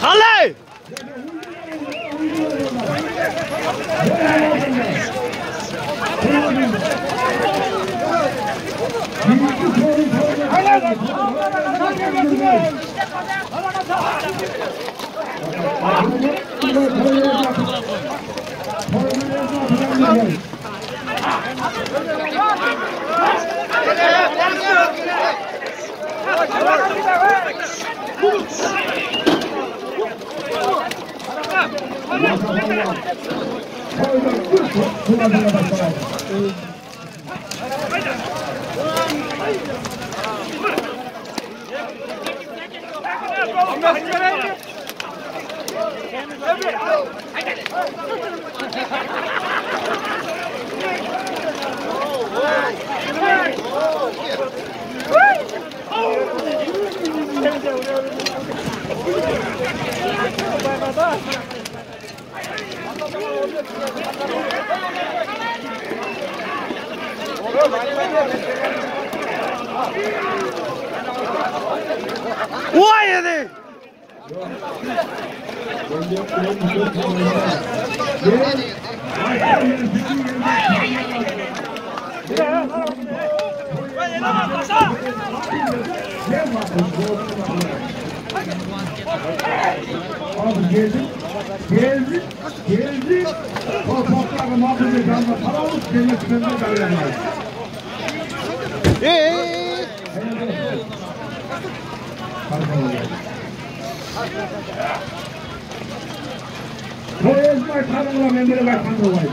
Salih! Why are they? Geldi. O toprakla mahvede canla para alıp kendisinden davranmayız. Koyuzlar tanımla memurlar tanımlayız.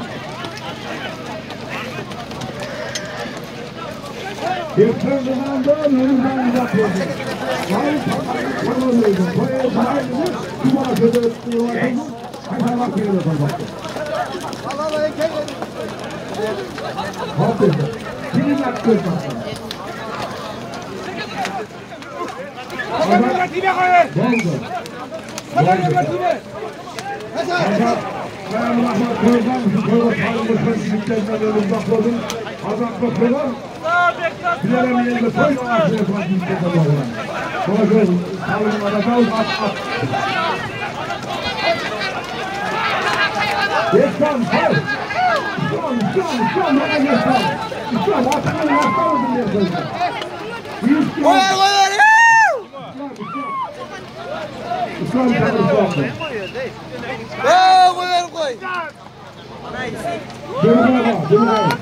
Yoksa zamanında memurdan uzatıyordu. Hayır tanımlıydı. Koyuzlar kumara kötü Kaçamak yeri yapacaktı. Hadi. Kimin hakkı yapacaktı? Kaçamak yeri koyun. Doldu. Kaçamak yeri. Kaçak. Ben Rahmet Köy'den şu köyü tanımışım. Gittiğinden ölüm bakladım. Azak bakıyorlar. Bilerim yerinde koy o aşırı yapan gittiğinden ölüm. Koyun. Sağlığına da kal. At. İslam, hayır! İslam, bana İslam! İslam, atanın aslanıdır diye söylüyor. İslam tabi İslam'dır. Koy! Dönüme bak, dönüme.